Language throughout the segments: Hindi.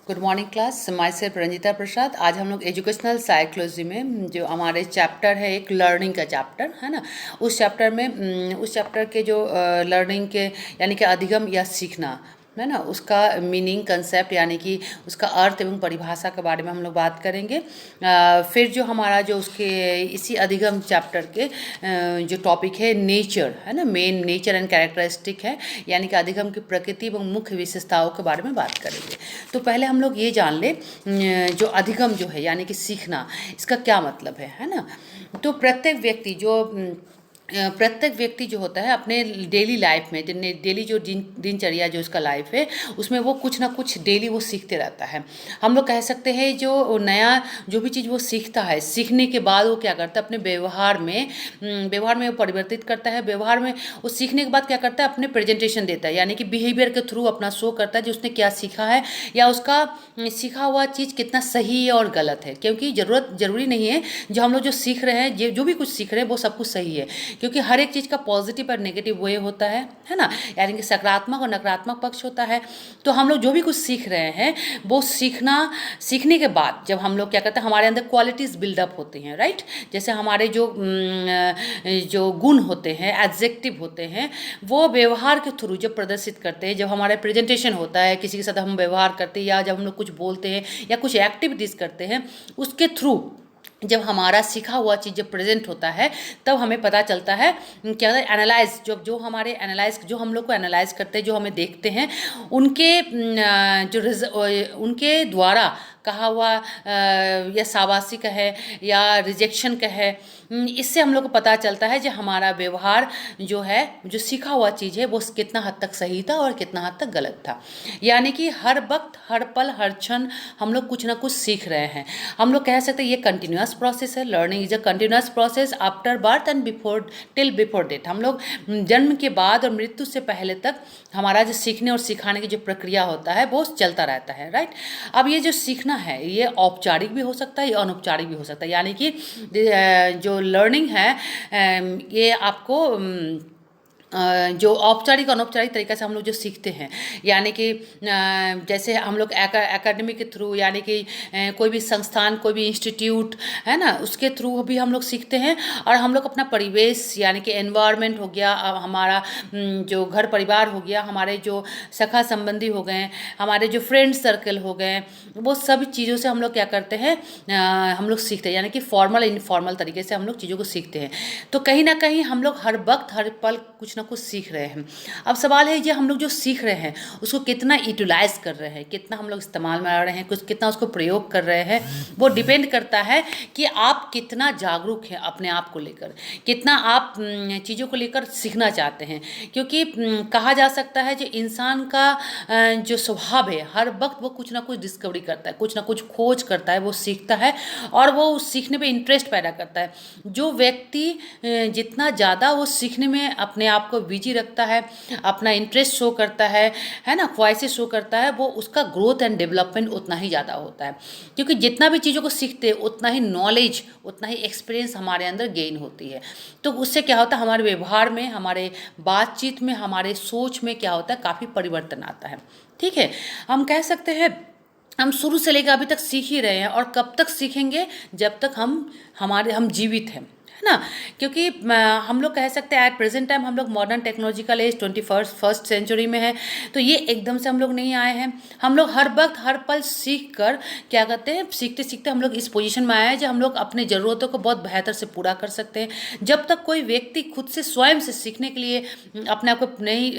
Good morning class. Myself Ranjita Prasad. आज हम लोग एजुकेशनल साइकोलॉजी में जो हमारे चैप्टर है, एक लर्निंग का चैप्टर है ना, उस चैप्टर के जो लर्निंग के यानी कि अधिगम या सीखना है ना, उसका मीनिंग कंसेप्ट यानी कि उसका अर्थ एवं परिभाषा के बारे में हम लोग बात करेंगे। फिर जो हमारा जो उसके इसी अधिगम चैप्टर के जो टॉपिक है नेचर है ना, मेन नेचर एंड कैरेक्टरिस्टिक है, यानी कि अधिगम की प्रकृति एवं मुख्य विशेषताओं के बारे में बात करेंगे। तो पहले हम लोग ये जान ले जो अधिगम जो है यानी कि सीखना, इसका क्या मतलब है ना। तो प्रत्येक व्यक्ति जो होता है अपने डेली लाइफ में, डेली जो दिनचर्या जो उसका लाइफ है, उसमें वो कुछ ना कुछ डेली वो सीखते रहता है। हम लोग कह सकते हैं जो नया जो भी चीज़ वो सीखता है, सीखने के बाद वो क्या करता है अपने व्यवहार में वो परिवर्तित करता है। व्यवहार में वो सीखने के बाद क्या करता है अपने प्रेजेंटेशन देता है, यानी कि बिहेवियर के थ्रू अपना शो करता है जो उसने क्या सीखा है या उसका सीखा हुआ चीज़ कितना सही है और गलत है। क्योंकि ज़रूरी नहीं है जो हम लोग जो सीख रहे हैं, जो भी कुछ सीख रहे हैं वो सब कुछ सही है, क्योंकि हर एक चीज़ का पॉजिटिव और नेगेटिव वे होता है ना, यानी कि सकारात्मक और नकारात्मक पक्ष होता है। तो हम लोग जो भी कुछ सीख रहे हैं वो सीखने के बाद जब हम लोग क्या करते हैं, हमारे अंदर क्वालिटीज़ बिल्डअप होती हैं, राइट। जैसे हमारे जो गुण होते हैं, एडजेक्टिव होते हैं, वो व्यवहार के थ्रू जब प्रदर्शित करते हैं, जब हमारा प्रेजेंटेशन होता है, किसी के साथ हम व्यवहार करते हैं या जब हम लोग कुछ बोलते हैं या कुछ एक्टिविटीज़ करते हैं, उसके थ्रू जब हमारा सीखा हुआ चीज़ जब प्रेजेंट होता है तब हमें पता चलता है क्या एनालाइज जो हम लोग को एनालाइज करते हैं, जो हमें देखते हैं, उनके द्वारा कहा हुआ या शाबाशी का है या रिजेक्शन का है, इससे हम लोग को पता चलता है जो हमारा व्यवहार जो है, जो सीखा हुआ चीज़ है, वो कितना हद तक सही था और कितना हद तक गलत था। यानी कि हर वक्त, हर पल, हर क्षण हम लोग कुछ ना कुछ सीख रहे हैं। हम लोग कह सकते हैं ये कंटिन्यूस प्रोसेस है। Learning is a continuous process after birth and before death. हम लोग जन्म के बाद और मृत्यु से पहले तक हमारा जो सीखने और सिखाने की जो प्रक्रिया होता है वो चलता रहता है, राइट। अब ये जो सीखना है ये औपचारिक भी हो सकता है, ये अनौपचारिक भी हो सकता है। यानी कि जो लर्निंग है ये आपको जो औपचारिक अनौपचारिक तरीक़े से हम लोग जो सीखते हैं, यानी कि जैसे हम लोग एकेडमी के थ्रू, यानी कि कोई भी संस्थान, कोई भी इंस्टीट्यूट है ना, उसके थ्रू भी हम लोग सीखते हैं। और हम लोग अपना परिवेश यानी कि एनवायरनमेंट हो गया, हमारा जो घर परिवार हो गया, हमारे जो सखा संबंधी हो गए, हमारे जो फ्रेंड सर्कल हो गए, वो सब चीज़ों से हम लोग क्या करते हैं, हम लोग सीखते हैं। यानी कि फॉर्मल इनफॉर्मल तरीके से हम लोग चीज़ों को सीखते हैं। तो कहीं ना कहीं हम लोग हर वक्त, हर पल कुछ कुछ सीख रहे हैं। अब सवाल है ये हम लोग जो सीख रहे हैं उसको कितना यूटिलाइज कर रहे हैं, कितना हम लोग इस्तेमाल में ला रहे हैं, कुछ कितना उसको प्रयोग कर रहे हैं, वो डिपेंड करता है कि आप कितना जागरूक हैं अपने आप को लेकर, कितना आप चीज़ों को लेकर सीखना चाहते हैं। क्योंकि कहा जा सकता है जो इंसान का जो स्वभाव है, हर वक्त वो कुछ ना कुछ डिस्कवरी करता है, कुछ ना कुछ खोज करता है, वो सीखता है और वो उस सीखने पे इंटरेस्ट पैदा करता है। जो व्यक्ति जितना ज़्यादा वो सीखने में अपने आप को बिजी रखता है, अपना इंटरेस्ट शो करता है ना, ख्वाहिशें शो करता है, वो उसका ग्रोथ एंड डेवलपमेंट उतना ही ज़्यादा होता है। क्योंकि जितना भी चीज़ों को सीखते हैं उतना ही नॉलेज, उतना ही एक्सपीरियंस हमारे अंदर गेन होती है। तो उससे क्या होता है, हमारे व्यवहार में, हमारे बातचीत में, हमारे सोच में क्या होता है, काफ़ी परिवर्तन आता है। ठीक है, हम कह सकते हैं हम शुरू से लेकर अभी तक सीख ही रहे हैं। और कब तक सीखेंगे, जब तक हम जीवित हैं, है ना। क्योंकि हम लोग कह सकते हैं एट प्रेजेंट टाइम हम लोग modern technological as 21st century में है, तो ये एकदम से हम लोग नहीं आए हैं। हम लोग हर वक्त, हर पल सीख कर क्या करते हैं, सीखते सीखते हम लोग इस पोजीशन में आए हैं जो हम लोग अपने ज़रूरतों को बहुत बेहतर से पूरा कर सकते हैं। जब तक कोई व्यक्ति खुद से स्वयं से सीखने के लिए अपने आप को नहीं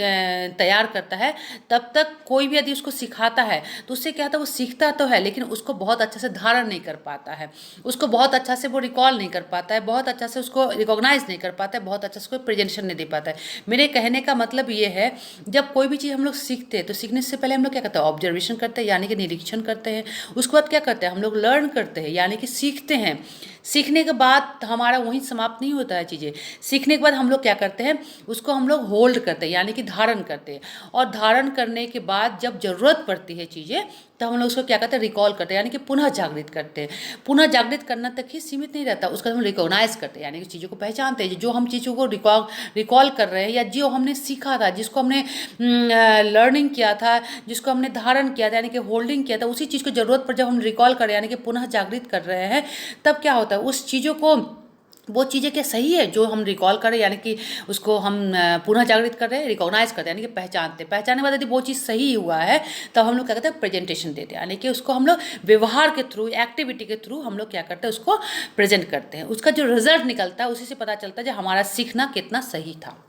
तैयार करता है, तब तक कोई भी यदि उसको सिखाता है तो उससे क्या होता है, वो सीखता तो है लेकिन उसको बहुत अच्छा से धारण नहीं कर पाता है, उसको बहुत अच्छा से वो रिकॉल नहीं कर पाता है, बहुत अच्छा से उसको रिकॉग्नाइज नहीं कर पाता है, बहुत अच्छा से कोई प्रेजेंटेशन नहीं दे पाता है। मेरे कहने का मतलब ये है, जब कोई भी चीज़ हम लोग सीखते हैं तो सीखने से पहले हम लोग क्या करते हैं, ऑब्जर्वेशन करते हैं, यानी कि निरीक्षण करते हैं। उसके बाद क्या करते हैं, हम लोग लर्न करते हैं, यानी कि सीखते हैं। सीखने के बाद हमारा वहीं समाप्त नहीं होता है चीज़ें। सीखने के बाद हम लोग क्या करते हैं, उसको हम लोग होल्ड करते हैं, यानी कि धारण करते हैं। और धारण करने के बाद जब ज़रूरत पड़ती है चीज़ें, तो हम लोग उसको क्या करते हैं, रिकॉल करते हैं, यानी कि पुनः जागृत करते हैं। पुनः जागृत करना तक ही सीमित नहीं रहता, उसका हम रिकॉग्नाइज करते हैं, यानी कि चीज़ों को पहचानते हैं। जो हम चीज़ों को रिकॉल कर रहे हैं, या जो हमने सीखा था, जिसको हमने लर्निंग किया था, जिसको हमने धारण किया था, यानी कि होल्डिंग किया था, उसी चीज़ को ज़रूरत पर जब हम रिकॉल कर रहे हैं, यानी कि पुनः जागृत कर रहे हैं, तब क्या होता है, उस चीज़ों को, वो चीज़ें क्या सही है जो हम रिकॉल करें, यानी कि उसको हम पुनः जागृत कर रहे हैं, रिकॉग्नाइज करते हैं, यानी कि पहचानते हैं। पहचानने के बाद यदि वो चीज़ सही हुआ है, तब हम लोग क्या करते हैं, प्रेजेंटेशन देते हैं, यानी कि उसको हम लोग व्यवहार के थ्रू, एक्टिविटी के थ्रू हम लोग क्या करते हैं, उसको प्रेजेंट करते हैं। उसका जो रिजल्ट निकलता है, उसी से पता चलता है जो हमारा सीखना कितना सही था।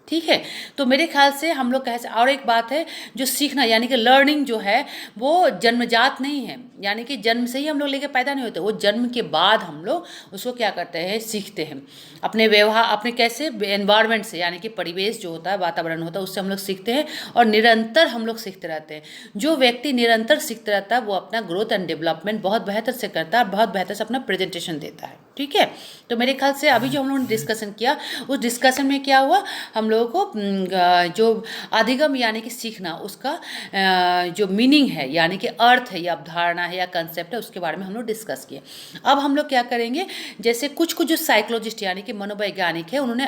ठीक है, तो मेरे ख्याल से हम लोग कह सकते। और एक बात है, जो सीखना यानी कि लर्निंग जो है, वो जन्मजात नहीं है, यानी कि जन्म से ही हम लोग लेके पैदा नहीं होते। वो जन्म के बाद हम लोग उसको क्या करते हैं, सीखते हैं। अपने व्यवहार, अपने कैसे एनवायरनमेंट से, यानी कि परिवेश जो होता है, वातावरण होता है, उससे हम लोग सीखते हैं। और निरंतर हम लोग सीखते रहते हैं। जो व्यक्ति निरंतर सीखते रहता है, वो अपना ग्रोथ एंड डेवलपमेंट बहुत बेहतर से करता है, बहुत बेहतर से अपना प्रेजेंटेशन देता है। ठीक है, तो मेरे ख्याल से अभी जो हम लोगों ने डिस्कशन किया, उस डिस्कशन में क्या हुआ, हम लोगों को जो अधिगम यानी कि सीखना, उसका जो मीनिंग है, यानी कि अर्थ है, या अवधारणा है, या कंसेप्ट है, उसके बारे में हम लोग डिस्कस किए। अब हम लोग क्या करेंगे, जैसे कुछ जो साइकोलॉजिस्ट यानी कि मनोवैज्ञानिक है, उन्होंने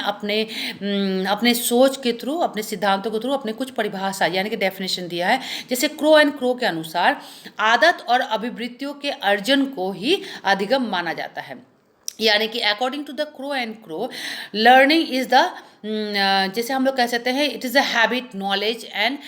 अपने सोच के थ्रू, अपने सिद्धांतों के थ्रू अपने कुछ परिभाषा यानी कि डेफिनेशन दिया है। जैसे क्रो एंड क्रो के अनुसार आदत और अभिवृत्तियों के अर्जन को ही अधिगम माना जाता है। यानी कि according to the Crow and Crow, learning is the, जैसे हम लोग कह सकते हैं, it is a habit, knowledge and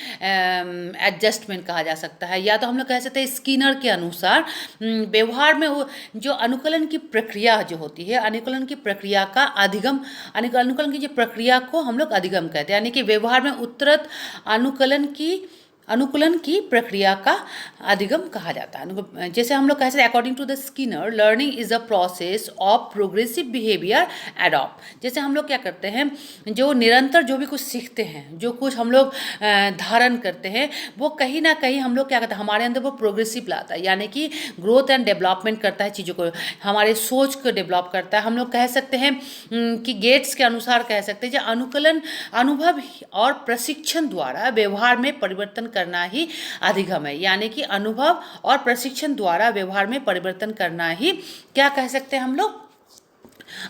adjustment कहा जा सकता है। या तो हम लोग कह सकते हैं स्किनर के अनुसार, व्यवहार में वो जो अनुकूलन की प्रक्रिया जो होती है, अनुकूलन की प्रक्रिया का अधिगम, अनुकूलन की जो प्रक्रिया को हम लोग अधिगम कहते हैं, यानी कि व्यवहार में उत्तरत अनुकूलन की प्रक्रिया का अधिगम कहा जाता है। जैसे हम लोग कह सकते हैं, according to the Skinner, learning is a process of progressive behaviour adopt. जैसे हम लोग क्या करते हैं, जो निरंतर जो भी कुछ सीखते हैं, जो कुछ हम लोग धारण करते हैं, वो कहीं ना कहीं हम लोग क्या करते हैं, हमारे अंदर वो प्रोग्रेसिव लाता है, यानी कि ग्रोथ एंड डेवलपमेंट करता है चीज़ों को, हमारे सोच को डेवलप करता है। हम लोग कह सकते हैं कि गेट्स के अनुसार कह सकते हैं, जो अनुकूलन, अनुभव और प्रशिक्षण द्वारा व्यवहार में परिवर्तन करना ही अधिगम है। यानी कि अनुभव और प्रशिक्षण द्वारा व्यवहार में परिवर्तन करना ही क्या कह सकते हैं हम लोग,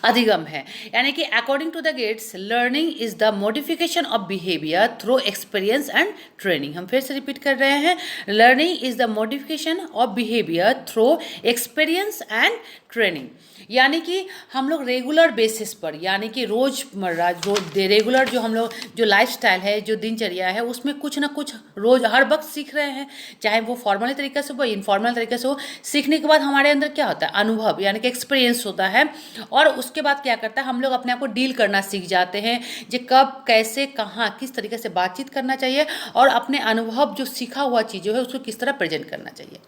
अधिगम है। यानी कि according to the Gates, learning is the modification of behaviour through experience and training. हम फिर से रिपीट कर रहे हैं, learning is the modification of behaviour through experience and training. यानी कि हम लोग रेगुलर बेसिस पर, यानी कि रोजमर्रा रेगुलर जो हम लोग जो लाइफस्टाइल है, जो दिनचर्या है, उसमें कुछ ना कुछ रोज हर वक्त सीख रहे हैं, चाहे वो फॉर्मल तरीके से हो, इनफॉर्मल तरीके से हो। सीखने के बाद हमारे अंदर क्या होता है, अनुभव यानी कि एक्सपीरियंस होता है। और उसके बाद क्या करता है, हम लोग अपने आप को डील करना सीख जाते हैं, जो कब, कैसे, कहाँ, किस तरीके से बातचीत करना चाहिए, और अपने अनुभव जो सीखा हुआ चीज़ें है उसको किस तरह प्रेजेंट करना चाहिए।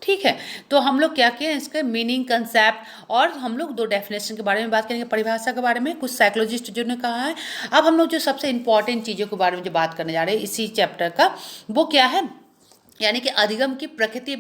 ठीक है, तो हम लोग क्या किए, इसके मीनिंग, कंसेप्ट, और हम लोग दो डेफिनेशन के बारे में बात करेंगे, परिभाषा के बारे में, कुछ साइकोलॉजिस्ट जो ने कहा है। अब हम लोग जो सबसे इंपॉर्टेंट चीज़ों के बारे में जो बात करने जा रहे हैं इसी चैप्टर का, वो क्या है, यानी कि अधिगम की प्रकृति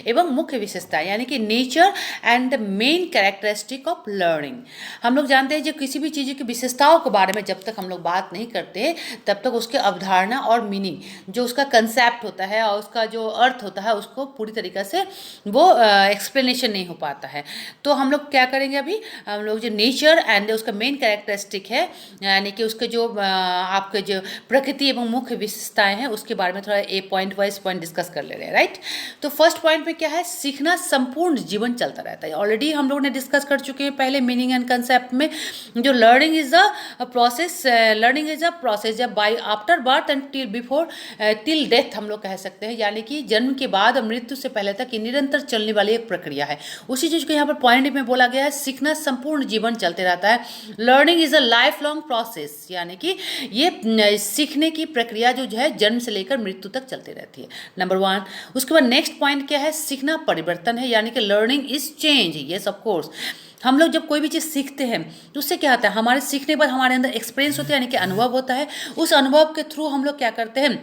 एवं मुख्य विशेषता, यानी कि nature and the main characteristic of learning. हम लोग जानते हैं, जो किसी भी चीज़ की विशेषताओं के बारे में जब तक हम लोग बात नहीं करते, तब तक उसके अवधारणा और मीनिंग, जो उसका कंसेप्ट होता है और उसका जो अर्थ होता है, उसको पूरी तरीके से वो एक्सप्लेनेशन नहीं हो पाता है। तो हम लोग क्या करेंगे, अभी हम लोग जो नेचर एंड उसका मेन कैरेक्टरिस्टिक है, यानी कि उसके जो आपके जो प्रकृति एवं मुख्य विशेषताएं हैं, उसके बारे में थोड़ा पॉइंट वाइज डिस्कस कर ले रहे हैं, राइट। तो फर्स्ट पॉइंट पे क्या है, सीखना संपूर्ण जीवन चलता रहता है। ऑलरेडी हम लोगों ने डिस्कस कर चुके हैं पहले मीनिंग एंड कंसेप्ट में, जो लर्निंग इज अ प्रोसेस जब by after birth and till death हम लोग कह सकते हैं, यानी कि जन्म के बाद मृत्यु से पहले तक निरंतर चलने वाली एक प्रक्रिया है। उसी चीज को यहाँ पर पॉइंट में बोला गया है, सीखना संपूर्ण जीवन चलते रहता है। Learning is a life long process, यानी कि ये सीखने की प्रक्रिया जो है जन्म से लेकर मृत्यु तक चलती रहती है, नंबर 1। उसके बाद नेक्स्ट पॉइंट क्या है, सीखना परिवर्तन है, यानी कि learning is change. Yes of course, हम लोग जब कोई भी चीज़ सीखते हैं तो उससे क्या होता है, हमारे सीखने के बाद हमारे अंदर एक्सपीरियंस होता है, यानी कि अनुभव होता है। उस अनुभव के थ्रू हम लोग क्या करते हैं,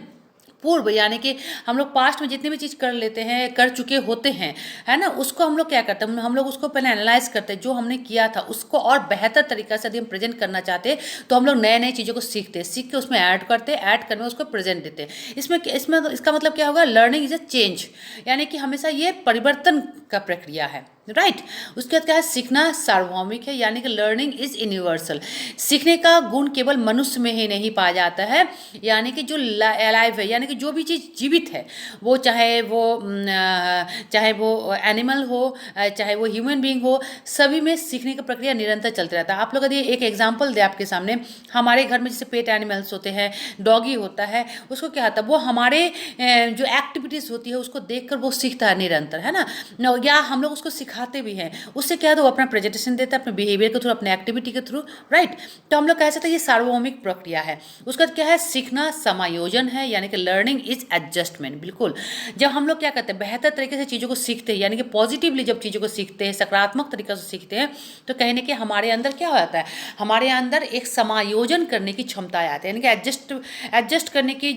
पूर्व यानी कि हम लोग पास्ट में जितनी भी चीज़ कर लेते हैं, कर चुके होते हैं, है ना, उसको हम लोग क्या करते हैं, हम लोग उसको पहले एनालाइज करते हैं, जो हमने किया था उसको और बेहतर तरीक़ा से यदि हम प्रेजेंट करना चाहते हैं तो हम लोग नए नए चीज़ों को सीखते हैं, सीख के उसमें ऐड करते हैं, ऐड करने में उसको प्रेजेंट देते हैं। इसमें इसमें इसका मतलब क्या होगा, लर्निंग इज अ चेंज, यानी कि हमेशा ये परिवर्तन का प्रक्रिया है, राइट। उसके बाद क्या है, सीखना सार्वभौमिक है, यानी कि लर्निंग इज यूनिवर्सल। सीखने का गुण केवल मनुष्य में ही नहीं पाया जाता है, यानी कि जो अलाइव है, यानी कि जो भी चीज़ जीवित है, वो चाहे वो एनिमल हो, चाहे वो ह्यूमन बीइंग हो, सभी में सीखने की प्रक्रिया निरंतर चलती रहता है। आप लोग यदि एक एग्जांपल दे आपके सामने, हमारे घर में जैसे पेट एनिमल्स होते हैं, डॉगी होता है, उसको क्या होता है, वो हमारे जो एक्टिविटीज़ होती है उसको देखकर वो सीखता है निरंतर, है ना, या हम लोग उसको सिखाते भी हैं, उससे क्या है, तो वो अपना प्रेजेंटेशन देता है अपने बिहेवियर के थ्रू, अपने एक्टिविटी के थ्रू, राइट। तो हम लोग कह सकते हैं ये सार्वभौमिक प्रक्रिया है। उसका क्या है, सीखना समायोजन है, यानी कि लर्निंग इज एडजस्टमेंट। बिल्कुल, जब हम लोग क्या करते हैं, बेहतर तरीके से चीज़ों को सीखते हैं, यानी कि पॉजिटिवली जब चीज़ों को सीखते हैं, सकारात्मक तरीके से सीखते हैं, तो कहीं ना कहीं हमारे अंदर क्या होता है, हमारे अंदर एक समायोजन करने की क्षमता आती है, यानी कि एडजस्ट करने की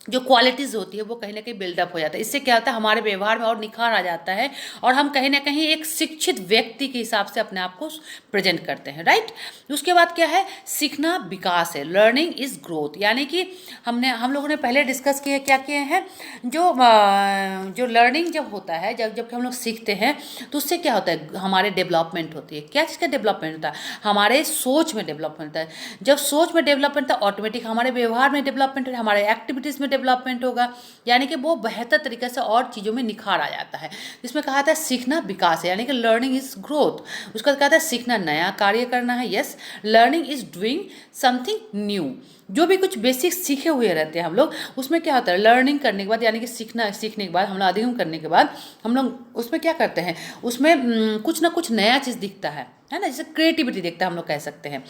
जो क्वालिटीज़ होती है वो कहीं ना कहीं बिल्डअप हो जाता है। इससे क्या होता है, हमारे व्यवहार में और निखार आ जाता है, और हम कहीं ना कहीं एक शिक्षित व्यक्ति के हिसाब से अपने आप को प्रेजेंट करते हैं, राइट। उसके बाद क्या है, सीखना विकास है, लर्निंग इज ग्रोथ, यानी कि हम लोगों ने पहले डिस्कस किए, क्या किए हैं, जो लर्निंग जब होता है, जब हम लोग सीखते हैं, तो उससे क्या होता है, हमारे डेवलपमेंट होती है। क्या चीज़ का डेवलपमेंट होता है, हमारे सोच में डेवलपमेंट होता है। जब सोच में डेवलपमेंट होता है, ऑटोमेटिक हमारे व्यवहार में डेवलपमेंट होता है, हमारे एक्टिविटीज़ में डेवलपमेंट होगा, यानी कि वो बेहतर तरीके से और चीज़ों में निखार आ जाता है। इसमें कहा था सीखना विकास है, यानी कि लर्निंग इज ग्रोथ। उसका कहा था सीखना नया कार्य करना है, yes, learning is doing something new. जो भी कुछ बेसिक सीखे हुए रहते हैं हम लोग, उसमें क्या होता है, लर्निंग करने के बाद, यानी कि सीखने के बाद, हम लोग अध्ययन करने के बाद हम लोग उसमें क्या करते हैं, उसमें कुछ ना कुछ नया चीज़ दिखता है ना, जैसे क्रिएटिविटी दिखता है, हम लोग कह सकते हैं।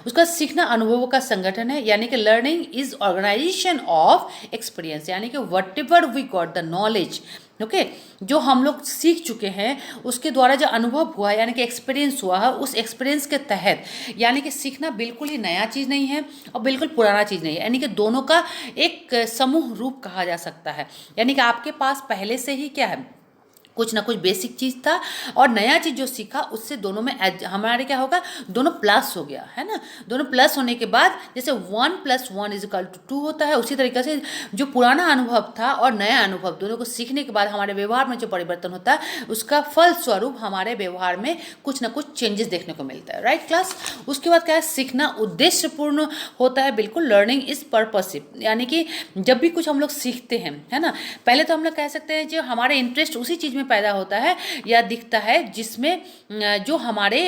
उसका सीखना अनुभवों का संगठन है, यानी कि learning is organisation of experience, यानी कि whatever we got the knowledge, okay, जो हम लोग सीख चुके हैं उसके द्वारा जो अनुभव हुआ है, यानी कि एक्सपीरियंस हुआ है, उस एक्सपीरियंस के तहत, यानी कि सीखना बिल्कुल ही नया चीज़ नहीं है और बिल्कुल पुराना चीज़ नहीं है, यानी कि दोनों का एक समूह रूप कहा जा सकता है। यानी कि आपके पास पहले से ही क्या है, कुछ ना कुछ बेसिक चीज़ था, और नया चीज़ जो सीखा उससे दोनों में हमारे क्या होगा, दोनों प्लस हो गया, है ना। दोनों प्लस होने के बाद जैसे 1 + 1 = 2 होता है, उसी तरीके से जो पुराना अनुभव था और नया अनुभव दोनों को सीखने के बाद हमारे व्यवहार में जो परिवर्तन होता है, उसका फल स्वरूप हमारे व्यवहार में कुछ ना कुछ चेंजेस देखने को मिलता है, राइट क्लास। उसके बाद क्या है, सीखना उद्देश्यपूर्ण होता है, बिल्कुल, लर्निंग इज पर्पसिव, यानी कि जब भी कुछ हम लोग सीखते हैं, है ना, पहले तो हम लोग कह सकते हैं जो हमारे इंटरेस्ट उसी चीज़ में पैदा होता है या दिखता है जिसमें जो हमारे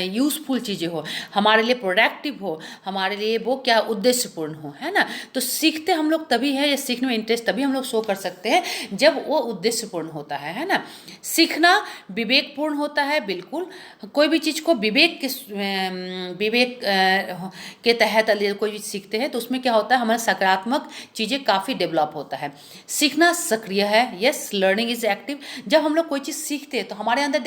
यूज़फुल चीज़ें हो, हमारे लिए प्रोडक्टिव हो, हमारे लिए वो क्या उद्देश्यपूर्ण हो, है ना। तो सीखते हम लोग तभी है, या सीखने में इंटरेस्ट तभी हम लोग शो कर सकते हैं जब वो उद्देश्यपूर्ण होता है ना। सीखना विवेकपूर्ण होता है, बिल्कुल, कोई भी चीज़ को विवेक के तहत कोई भी सीखते हैं तो उसमें क्या होता है, हमारा सकारात्मक चीज़ें काफ़ी डेवलप होता है। सीखना सक्रिय है, यस, लर्निंग इज एक्टिव। जब हम लोग कोई चीज़ सीखते हैं तो हमारे अंदर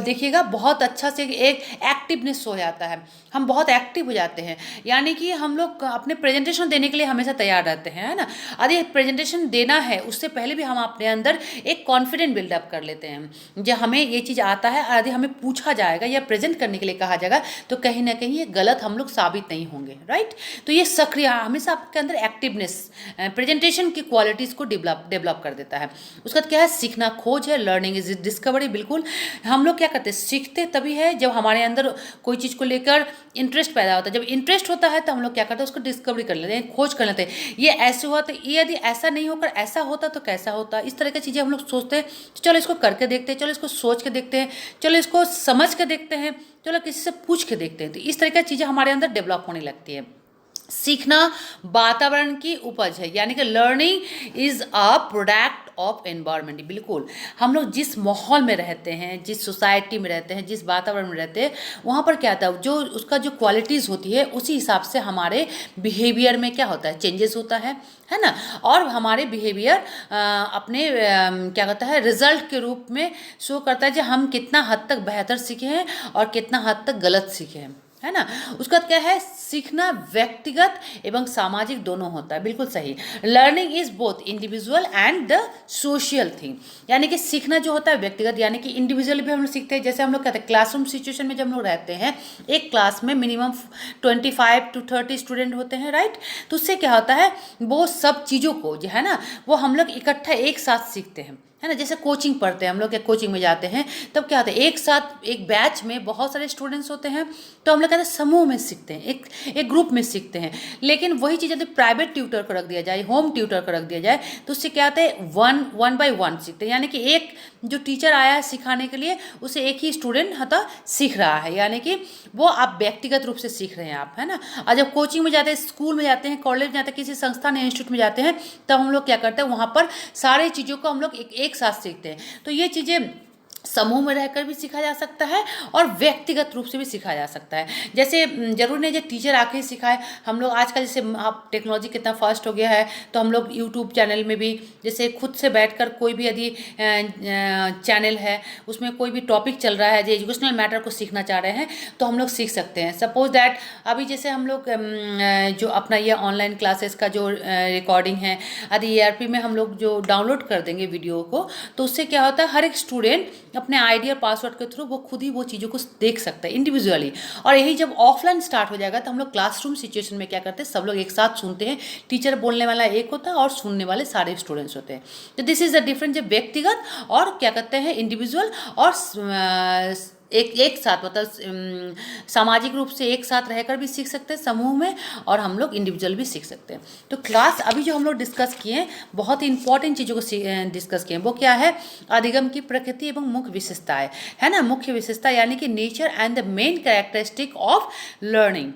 देखिएगा बहुत अच्छा से एक एक्टिवनेस हो जाता है, हम बहुत एक्टिव हो जाते हैं, यानी कि हम लोग अपने प्रेजेंटेशन देने के लिए हमेशा तैयार रहते हैं, है ना। यदि प्रेजेंटेशन देना है उससे पहले भी हम अपने अंदर एक कॉन्फिडेंट बिल्डअप कर लेते हैं, जब हमें ये चीज़ आता है और यदि हमें पूछा जाएगा या प्रेजेंट करने के लिए कहा जाएगा तो कहीं ना कहीं ये गलत हम लोग साबित नहीं होंगे, राइट। तो ये सक्रिय हमेशा आपके अंदर एक्टिवनेस प्रेजेंटेशन की क्वालिटीज़ को डेवलप कर देता है। उसके बाद क्या है, सीखना खोज है, लर्निंग इज डिस्कवरी। बिल्कुल, हम लोग क्या करते हैं, सीखते तभी है जब हमारे अंदर कोई चीज़ को लेकर इंटरेस्ट पैदा होता है। जब इंटरेस्ट होता है तो हम लोग क्या करते हैं, उसको डिस्कवरी कर लेते हैं, खोज कर लेते हैं, ये ऐसे हुआ तो ये यदि ऐसा नहीं होकर ऐसा होता तो कैसा होता, इस तरह की चीज़ें हम लोग सोचते हैं। तो चलो इसको करके देखते हैं, चलो इसको सोच के देखते हैं, चलो इसको समझ के देखते हैं, चलो किसी से पूछ के देखते हैं। तो इस तरह की चीज़ें हमारे अंदर डेवलप होने लगती है। सीखना वातावरण की उपज है, यानी कि learning is a product of environment. बिल्कुल, हम लोग जिस माहौल में रहते हैं, जिस सोसाइटी में रहते हैं, जिस वातावरण में रहते हैं, वहाँ पर क्या होता है, जो उसका जो क्वालिटीज़ होती है उसी हिसाब से हमारे बिहेवियर में क्या होता है, चेंजेस होता है ना। और हमारे बिहेवियर अपने क्या कहता है, रिजल्ट के रूप में शो करता है कि हम कितना हद तक बेहतर सीखे हैं और कितना हद तक गलत सीखे हैं। है ना। उसका क्या है, सीखना व्यक्तिगत एवं सामाजिक दोनों होता है, बिल्कुल सही। Learning is both individual and the social thing, यानी कि सीखना जो होता है व्यक्तिगत यानी कि इंडिविजुअल भी हम लोग सीखते हैं। जैसे हम लोग कहते हैं क्लासरूम सिचुएशन में जब हम लोग रहते हैं, एक क्लास में मिनिमम 25 to 30 स्टूडेंट होते हैं, राइट। तो उससे क्या होता है, वो सब चीज़ों को जो है ना वो हम लोग इकट्ठा एक साथ सीखते हैं, है ना। जैसे कोचिंग पढ़ते हैं हम लोग, या कोचिंग में जाते हैं, तब क्या होता है एक साथ एक बैच में बहुत सारे स्टूडेंट्स होते हैं, तो हम लोग कहते हैं समूह में सीखते हैं, एक ग्रुप में सीखते हैं। लेकिन वही चीज़ यदि प्राइवेट ट्यूटर को रख दिया जाए, होम ट्यूटर को रख दिया जाए, तो उससे क्या होता है वन बाय वन सीखते हैं, यानी कि एक जो टीचर आया है सिखाने के लिए उसे एक ही स्टूडेंट हता सीख रहा है, यानी कि वो आप व्यक्तिगत रूप से सीख रहे हैं आप, है ना। और जब कोचिंग में जाते हैं, स्कूल में जाते हैं, कॉलेज में जाते हैं, किसी संस्थान या इंस्टीट्यूट में जाते हैं, तब हम लोग क्या करते हैं वहाँ पर सारी चीज़ों को हम लोग एक साथ सीखते हैं। तो ये चीज़ें समूह में रहकर भी सीखा जा सकता है और व्यक्तिगत रूप से भी सीखा जा सकता है। जैसे जरूरी नहीं जो टीचर आके ही सिखाए, हम लोग आजकल जैसे आप टेक्नोलॉजी कितना फास्ट हो गया है, तो हम लोग यूट्यूब चैनल में भी जैसे खुद से बैठकर कोई भी यदि चैनल है उसमें कोई भी टॉपिक चल रहा है जो एजुकेशनल मैटर को सीखना चाह रहे हैं, तो हम लोग सीख सकते हैं। सपोज दैट अभी जैसे हम लोग जो अपना ये ऑनलाइन क्लासेस का जो रिकॉर्डिंग है, यदि ERP में हम लोग जो डाउनलोड कर देंगे वीडियो को, तो उससे क्या होता है हर एक स्टूडेंट अपने आईडी और पासवर्ड के थ्रू वो खुद ही वो चीज़ों को देख सकता है इंडिविजुअली। और यही जब ऑफलाइन स्टार्ट हो जाएगा तो हम लोग क्लासरूम सिचुएशन में क्या करते हैं, सब लोग एक साथ सुनते हैं, टीचर बोलने वाला एक होता है और सुनने वाले सारे स्टूडेंट्स होते हैं। तो दिस इज द डिफरेंस, जब व्यक्तिगत और क्या कहते हैं इंडिविजुअल और एक साथ मतलब सामाजिक रूप से एक साथ रहकर भी सीख सकते हैं समूह में, और हम लोग इंडिविजुअल भी सीख सकते हैं। तो क्लास अभी जो हम लोग डिस्कस किए हैं, बहुत ही इंपॉर्टेंट चीज़ों को डिस्कस किए हैं। वो क्या है, अधिगम की प्रकृति एवं मुख्य विशेषताएं, है ना। मुख्य विशेषता यानी कि nature and the main characteristic of learning,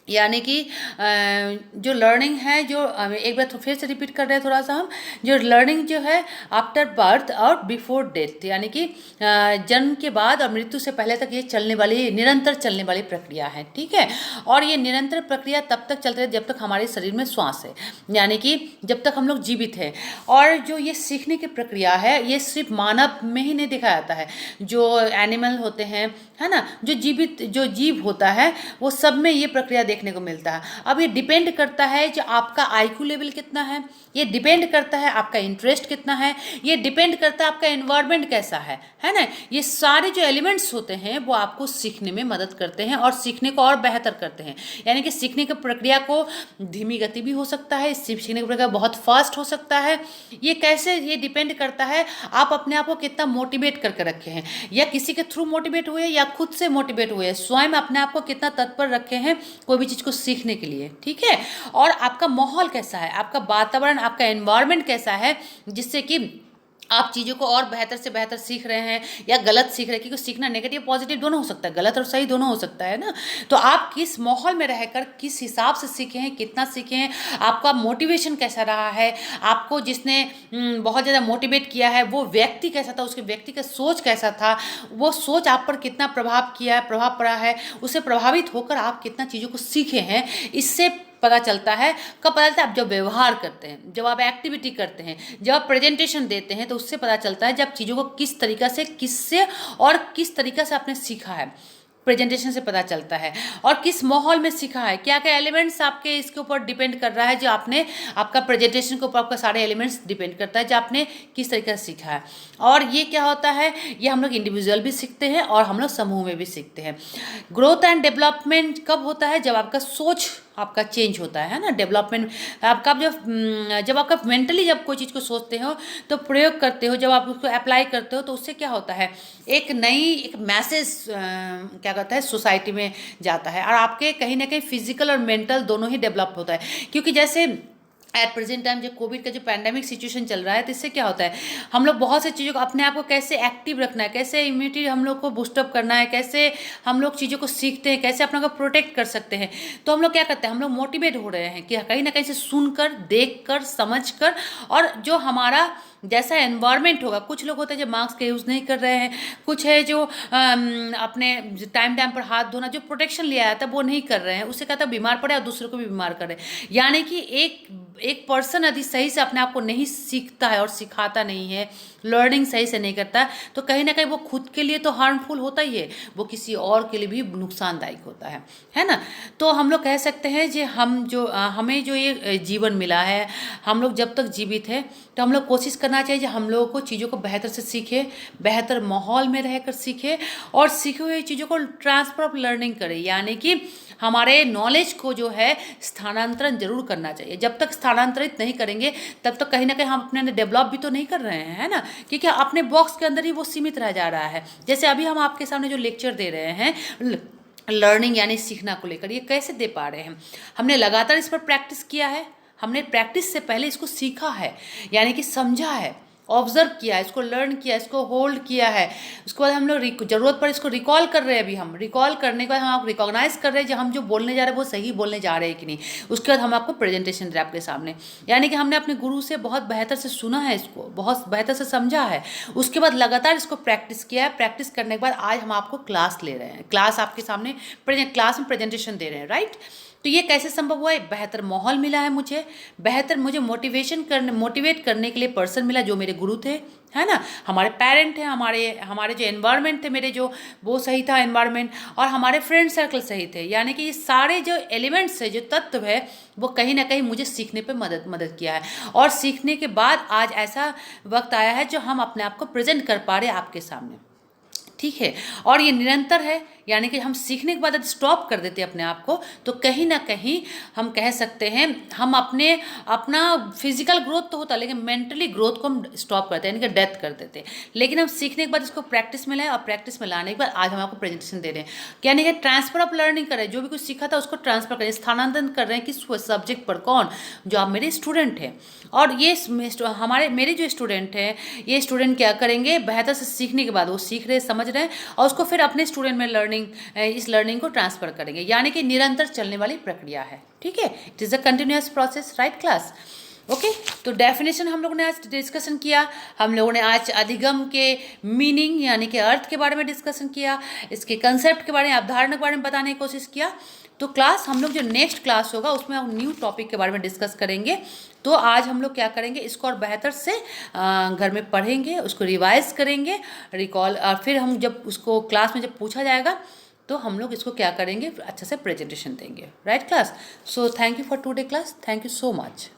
यानी कि जो लर्निंग है, जो एक बार फिर से रिपीट कर रहे हैं थोड़ा सा हम, जो लर्निंग जो है आफ्टर बर्थ और बिफोर डेथ, यानी कि जन्म के बाद और मृत्यु से पहले तक ये चलने वाली निरंतर चलने वाली प्रक्रिया है, ठीक है। और ये निरंतर प्रक्रिया तब तक चलती है जब तक हमारे शरीर में श्वास है, यानी कि जब तक हम लोग जीवित हैं। और जो ये सीखने की प्रक्रिया है ये सिर्फ मानव में ही नहीं देखा जाता है, जो एनिमल होते हैं, है ना, जो जीवित जो जीव होता है वो सब में ये प्रक्रिया देखने को मिलता है। अब ये डिपेंड करता है जो आपका IQ लेवल कितना है, ये डिपेंड करता है आपका इंटरेस्ट कितना है, ये डिपेंड करता है आपका एनवायरनमेंट कैसा है ना। ये सारे जो एलिमेंट्स होते हैं वो आपको सीखने में मदद करते हैं और सीखने को और बेहतर करते हैं। यानी कि सीखने की प्रक्रिया को धीमी गति भी हो सकता है, सीखने की प्रक्रिया बहुत फास्ट हो सकता है। ये कैसे, ये डिपेंड करता है आप अपने आप को कितना मोटिवेट करके रखे हैं, या किसी के थ्रू मोटिवेट हुए या खुद से मोटिवेट हुए, स्वयं अपने आप को कितना तत्पर रखे हैं कोई भी चीज़ को सीखने के लिए, ठीक है। और आपका माहौल कैसा है, आपका वातावरण, आपका एनवायरनमेंट कैसा है, जिससे कि आप चीज़ों को और बेहतर से बेहतर सीख रहे हैं या गलत सीख रहे हैं, क्योंकि सीखना नेगेटिव पॉजिटिव दोनों हो सकता है, गलत और सही दोनों हो सकता है ना। तो आप किस माहौल में रहकर किस हिसाब से सीखे हैं, कितना सीखे हैं, आपका मोटिवेशन कैसा रहा है, आपको जिसने बहुत ज़्यादा मोटिवेट किया है वो व्यक्ति कैसा था, उसके व्यक्ति का सोच कैसा था, वो सोच आप पर कितना प्रभाव पड़ा है, उससे प्रभावित होकर आप कितना चीज़ों को सीखे हैं, इससे पता चलता है। कब पता चलता है, आप जब व्यवहार करते हैं, जब आप एक्टिविटी करते हैं, जब आप प्रेजेंटेशन देते हैं, तो उससे पता चलता है जब चीज़ों को किस तरीक़ा से, किससे और किस तरीक़ा से आपने सीखा है। प्रेजेंटेशन से पता चलता है और किस माहौल में सीखा है, क्या क्या एलिमेंट्स आपके इसके ऊपर डिपेंड कर रहा है, जो आपने आपका प्रेजेंटेशन के ऊपर आपका सारे एलिमेंट्स डिपेंड करता है जो आपने किस तरीके से सीखा है। और ये क्या होता है, ये हम लोग इंडिविजुअल भी सीखते हैं और हम लोग समूह में भी सीखते हैं। ग्रोथ एंड डेवलपमेंट कब होता है, जब आपका सोच आपका चेंज होता है ना। डेवलपमेंट आपका जब आपका मेंटली जब कोई चीज़ को सोचते हो तो प्रयोग करते हो, जब आप उसको अप्लाई करते हो तो उससे क्या होता है, एक मैसेज क्या कहता है सोसाइटी में जाता है, और आपके कहीं ना कहीं फिजिकल और मेंटल दोनों ही डेवलप होता है। क्योंकि जैसे एट प्रेजेंट टाइम जो कोविड का जो पैंडेमिक सिचुएशन चल रहा है, तो इससे क्या होता है, हम लोग बहुत सी चीज़ों को अपने आप को कैसे एक्टिव रखना है, कैसे इम्यूनिटी हम लोग को बूस्टअप करना है, कैसे हम लोग चीज़ों को सीखते हैं, कैसे अपने को प्रोटेक्ट कर सकते हैं। तो हम लोग क्या करते हैं, हम लोग मोटिवेट हो रहे हैं कि कहीं ना कहीं से सुनकर, देखकर, समझकर, और जो हमारा जैसा एनवायरनमेंट होगा, कुछ लोग होते हैं जो मास्क का यूज़ नहीं कर रहे हैं, कुछ है जो अपने टाइम टाइम पर हाथ धोना, जो प्रोटेक्शन लिया जाता है वो नहीं कर रहे हैं, उससे कहता है बीमार पड़े और दूसरों को भी बीमार करे। यानी कि एक पर्सन यदि सही से अपने आप को नहीं सीखता है और सिखाता नहीं है, लर्निंग सही से नहीं करता, तो कहीं ना कहीं वो खुद के लिए तो हार्मफुल होता ही है, वो किसी और के लिए भी नुकसानदायक होता है ना। तो हम लोग कह सकते हैं कि हमें जो ये जीवन मिला है, हम लोग जब तक जीवित हैं तो हम लोग कोशिश करना चाहिए कि हम लोगों को चीज़ों को बेहतर से सीखें, बेहतर माहौल में रहकर सीखें और सीखे हुए चीज़ों को ट्रांसफर ऑफ लर्निंग करें। यानी कि हमारे नॉलेज को जो है स्थानांतरण जरूर करना चाहिए। जब तक स्थानांतरित नहीं करेंगे तब तक कहीं ना कहीं हम अपने डेवलप भी तो नहीं कर रहे हैं, है ना, क्योंकि अपने बॉक्स के अंदर ही वो सीमित रह जा रहा है। जैसे अभी हम आपके सामने जो लेक्चर दे रहे हैं लर्निंग यानी सीखना को लेकर, ये कैसे दे पा रहे हैं? हमने लगातार इस पर प्रैक्टिस किया है, हमने प्रैक्टिस से पहले इसको सीखा है, यानी कि समझा है, ऑब्जर्व किया है, इसको लर्न किया है, इसको होल्ड किया है। उसके बाद हम लोग जरूरत पर इसको रिकॉल कर रहे हैं। अभी हम रिकॉल करने के बाद हम आपको रिकॉग्नाइज कर रहे हैं कि हम जो बोलने जा रहे हैं वो सही बोलने जा रहे हैं कि नहीं। उसके बाद हम आपको प्रेजेंटेशन दे रहे हैं आपके सामने, यानी कि हमने अपने गुरु से बहुत बेहतर से सुना है, इसको बहुत बेहतर से समझा है। उसके बाद लगातार इसको प्रैक्टिस किया है। प्रैक्टिस करने के बाद आज हम आपको क्लास ले रहे हैं, क्लास आपके सामने क्लास में प्रेजेंटेशन दे रहे हैं, राइट। तो ये कैसे संभव हुआ है? बेहतर माहौल मिला है मुझे मोटिवेट करने के लिए पर्सन मिला जो मेरे गुरु थे, है ना, हमारे पेरेंट हैं, हमारे जो एनवायरनमेंट थे मेरे जो, वो सही था एनवायरनमेंट, और हमारे फ्रेंड सर्कल सही थे। यानी कि ये सारे जो एलिमेंट्स है, जो तत्व है, वो कहीं ना कहीं मुझे सीखने पे मदद किया है। और सीखने के बाद आज ऐसा वक्त आया है जो हम अपने आप को प्रेजेंट कर पा रहे हैं आपके सामने, ठीक है। और ये निरंतर है, यानी कि हम सीखने के बाद यदि स्टॉप कर देते हैं अपने आप को, तो कहीं ना कहीं हम कह सकते हैं हम अपना फिजिकल ग्रोथ तो होता है, लेकिन मेंटली ग्रोथ को हम स्टॉप करते हैं, यानी कि डेथ कर देते हैं। लेकिन हम सीखने के बाद इसको प्रैक्टिस में लाएं, और प्रैक्टिस में लाने के बाद आज हम आपको प्रेजेंटेशन दे रहे हैं, यानी कि ट्रांसफर ऑफ लर्निंग करें। जो भी कुछ सीखा था उसको ट्रांसफर करें, स्थानांतरण कर रहे हैं किस सब्जेक्ट पर, कौन, जो आप मेरे स्टूडेंट हैं। और ये मेरे जो स्टूडेंट हैं, ये स्टूडेंट क्या करेंगे, बेहतर से सीखने के बाद वो सीख रहे, समझ रहे हैं, और उसको फिर अपने स्टूडेंट में इस लर्निंग को ट्रांसफर करेंगे। यानी कि निरंतर चलने वाली प्रक्रिया है, ठीक है। It is a continuous process, right class, okay. तो डेफिनेशन हम लोगों ने आज डिस्कशन किया, हम लोगों ने आज अधिगम के मीनिंग यानी कि अर्थ के बारे में डिस्कशन किया, इसके कंसेप्ट के बारे में, अवधारणा के बारे में बताने की कोशिश किया। तो क्लास हम लोग जो नेक्स्ट क्लास होगा उसमें हम न्यू टॉपिक के बारे में डिस्कस करेंगे। तो आज हम लोग क्या करेंगे, इसको और बेहतर से घर में पढ़ेंगे, उसको रिवाइज करेंगे, रिकॉल, और फिर हम जब उसको क्लास में जब पूछा जाएगा तो हम लोग इसको क्या करेंगे, अच्छे से प्रेजेंटेशन देंगे, right class. So thank you for today class, thank you so much.